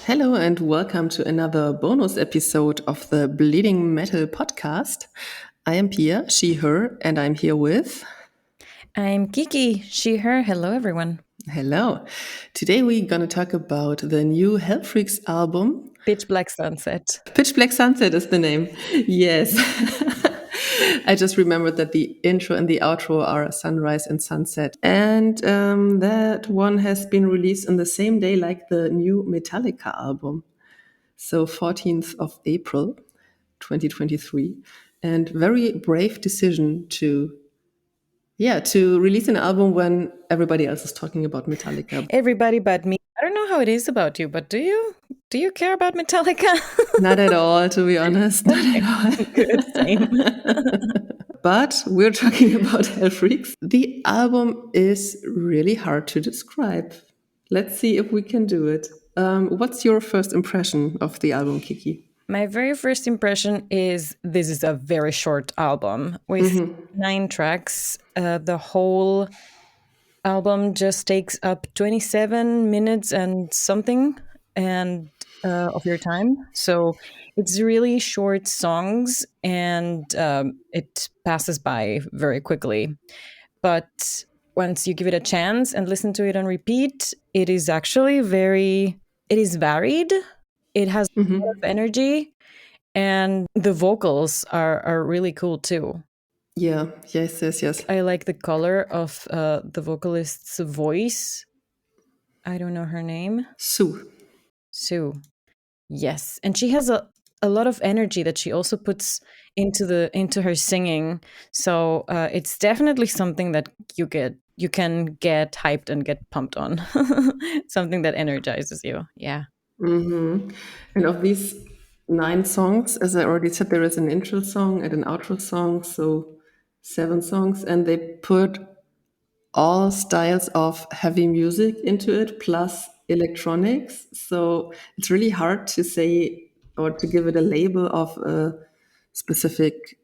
Hello and welcome to another bonus episode of the Bleeding Metal podcast. I am Pia, she, her, and I'm here with... I'm Kiki, she, her. Hello, everyone. Hello. Today we're going to talk about the new HELLFREAKS album. Pitch Black Sunset. Pitch Black Sunset is the name. Yes. I just remembered that the intro and the outro are sunrise and sunset. And that one has been released on the same day like the new Metallica album. So 14th of April, 2023. And very brave decision to release an album when everybody else is talking about Metallica. Everybody but me. I don't know how it is about you, but do you? Do you care about Metallica? Not at all, to be honest. Not at all. Good, same. But we're talking about HELLFREAKS. The album is really hard to describe. Let's see if we can do it. What's your first impression of the album, Kiki? My very first impression is this is a very short album with 9 tracks. The whole album just takes up 27 minutes and something of your time. So it's really short songs and it passes by very quickly. But once you give it a chance and listen to it on repeat, it is actually it is varied. It has a lot of energy, and the vocals are really cool too. Yeah, yes. I like the color of the vocalist's voice. I don't know her name. Sue. Yes, and she has a lot of energy that she also puts into her singing. So it's definitely something that you can get hyped and get pumped on. Something that energizes you. Yeah. And of these 9 songs, as I already said, there is an intro song and an outro song, so 7 songs, and they put all styles of heavy music into it, plus electronics. So it's really hard to say or to give it a label of a specific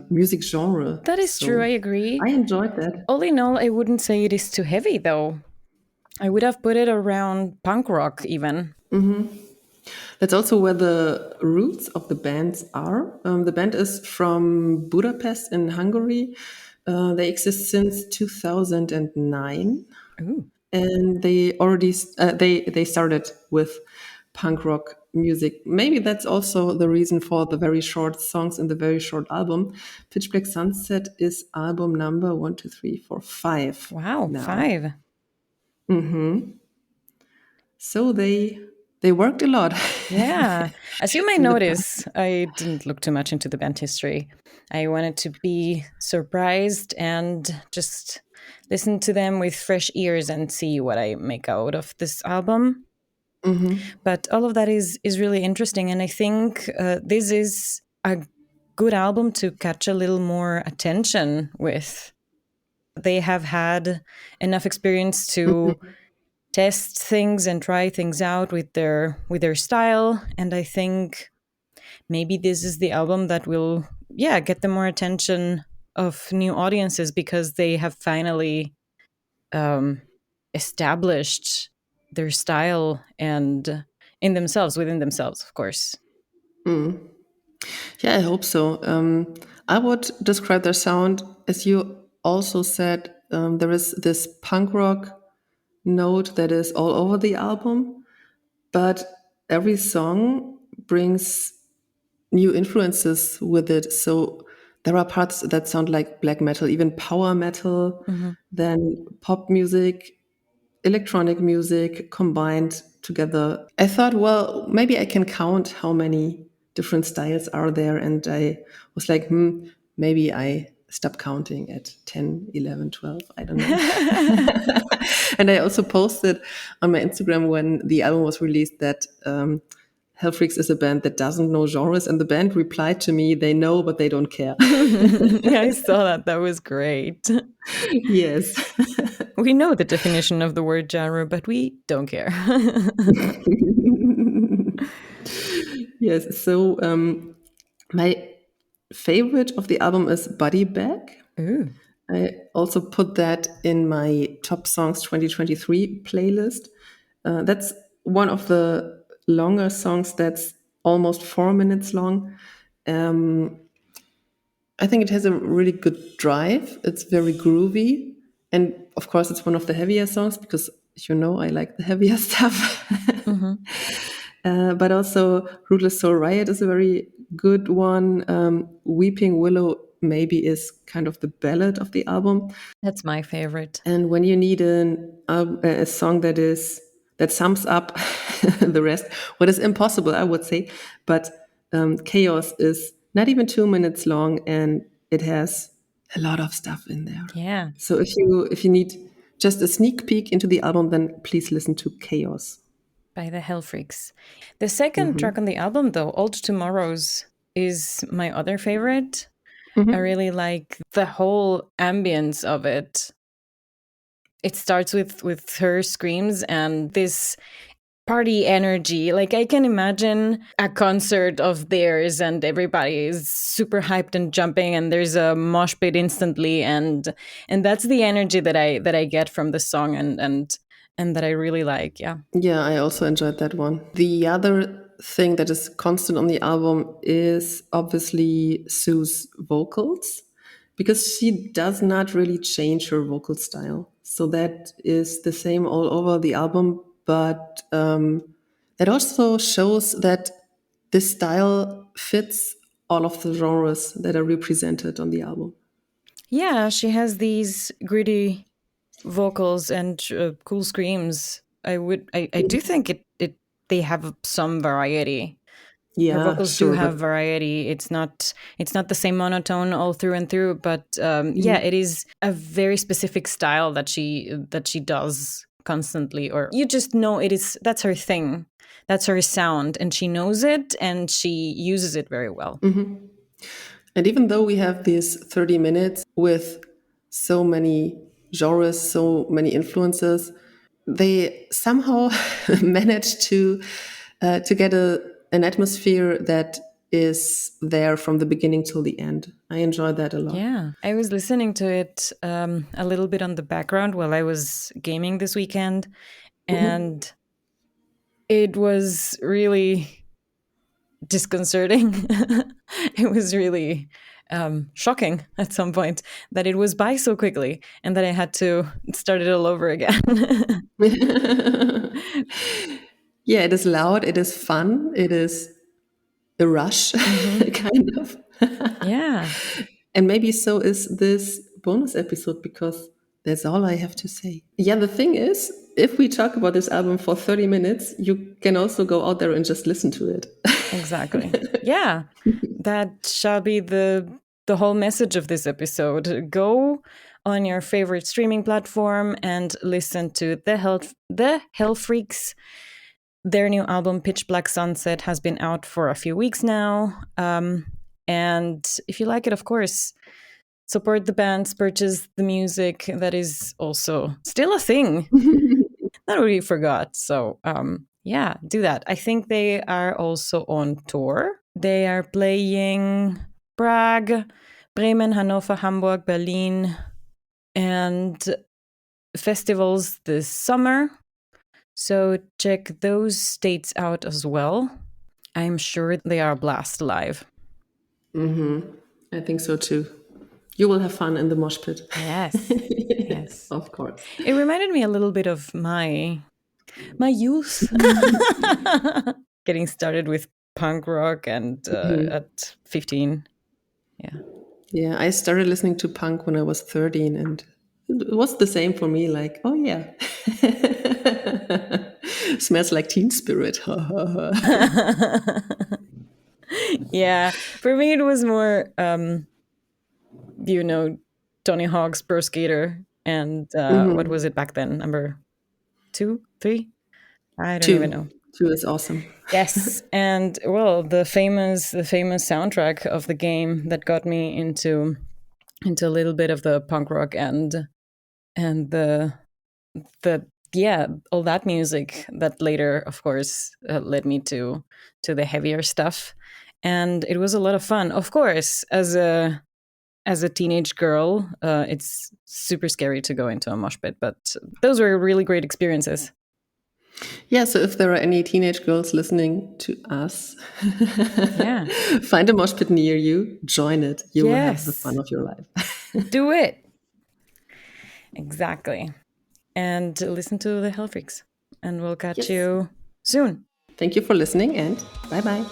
music genre. That is true, I agree. I enjoyed that. All in all, I wouldn't say it is too heavy, though. I would have put it around punk rock, even. That's also where the roots of the bands are. The band is from Budapest in Hungary. They exist since 2009. Ooh. And they already they started with punk rock music. Maybe that's also the reason for the very short songs in the very short album. Pitch Black Sunset is album number 1, 2, 3, 4, 5. Wow, now. 5. So they worked a lot. Yeah. As you may notice, I didn't look too much into the band history. I wanted to be surprised and just listen to them with fresh ears and see what I make out of this album. But all of that is really interesting. And I think this is a good album to catch a little more attention with. They have had enough experience to test things and try things out with their style, and I think maybe this is the album that will get them more attention of new audiences, because they have finally established their style and within themselves, of course. Yeah, I hope so. I would describe their sound, as you also said, there is this punk rock note that is all over the album, but every song brings new influences with it. So there are parts that sound like black metal, even power metal, then pop music, electronic music combined together. I thought, well, maybe I can count how many different styles are there, and I was like, maybe I stop counting at 10, 11, 12. I don't know. And I also posted on my Instagram when the album was released that HELLFREAKS is a band that doesn't know genres. And the band replied to me, they know, but they don't care. I saw that. That was great. Yes. We know the definition of the word genre, but we don't care. Yes. So my favorite of the album is Body Bag. Ooh. I also put that in my top songs 2023 playlist. That's one of the longer songs that's almost 4 minutes long. I think it has a really good drive. It's very groovy. And of course, it's one of the heavier songs because, I like the heavier stuff. Mm-hmm. But also, Rootless Soul Riot is a very good one. Weeping Willow maybe is kind of the ballad of the album. That's my favorite. And when you need a song that sums up the rest, what is impossible, I would say, but Chaos is not even 2 minutes long, and it has a lot of stuff in there. Yeah. So if you need just a sneak peek into the album, then please listen to Chaos By the HELLFREAKS. The second track on the album, though, Old Tomorrows, is my other favorite. I really like the whole ambience of it. It starts with her screams and this party energy. Like, I can imagine a concert of theirs and everybody is super hyped and jumping and there's a mosh pit instantly, and that's the energy that I get from the song and that I really like. Yeah. Yeah, I also enjoyed that one. The other thing that is constant on the album is obviously Sue's vocals, because she does not really change her vocal style. So that is the same all over the album, but it also shows that this style fits all of the genres that are represented on the album. Yeah, she has these gritty vocals and cool screams. I do think it they have some variety. Her Yeah, vocals do sure, have but variety. It's not the same monotone all through and through, but yeah, it is a very specific style that she does constantly, or you just know that's her thing, that's her sound, and she knows it and she uses it very well. And even though we have these 30 minutes with so many genres, so many influences, they somehow manage to get an atmosphere that is there from the beginning till the end. I enjoy that a lot. Yeah, I was listening to it a little bit on the background while I was gaming this weekend, and it was really disconcerting. It was really shocking at some point that it was by so quickly and that I had to start it all over again. Yeah, it is loud, it is fun, it is a rush, kind of. Yeah. And maybe so is this bonus episode, because that's all I have to say. Yeah, the thing is, if we talk about this album for 30 minutes, you can also go out there and just listen to it. Exactly. Yeah. That shall be the whole message of this episode. Go on your favorite streaming platform and listen to the HELLFREAKS. Their new album, Pitch Black Sunset, has been out for a few weeks now. And if you like it, of course, support the bands, purchase the music. That is also still a thing that we forgot. So, yeah, do that. I think they are also on tour. They are playing Prague, Bremen, Hanover, Hamburg, Berlin, and festivals this summer. So check those states out as well. I'm sure they are a blast live. I think so too. You will have fun in the mosh pit. Yes. Yes. Of course. It reminded me a little bit of my youth. Getting started with punk rock and at 15. Yeah. Yeah, I started listening to punk when I was 13, and it was the same for me. Like, oh yeah, smells like Teen Spirit. Yeah. For me, it was more you know, Tony Hawk's Pro Skater and what was Hmm. it back then? Number two, three? I don't even know. Two. Two is awesome. Yes, and well, the famous soundtrack of the game that got me into a little bit of the punk rock and the yeah, all that music that later, of course, led me to the heavier stuff, and it was a lot of fun. Of course, as a teenage girl, it's super scary to go into a mosh pit, but those were really great experiences. Yeah, so if there are any teenage girls listening to us, Yeah. find a mosh pit near you, join it. You will have the Yes. fun of your life. Do it. Exactly. And listen to the Hell Freaks. And we'll catch Yes. you soon. Thank you for listening and bye bye.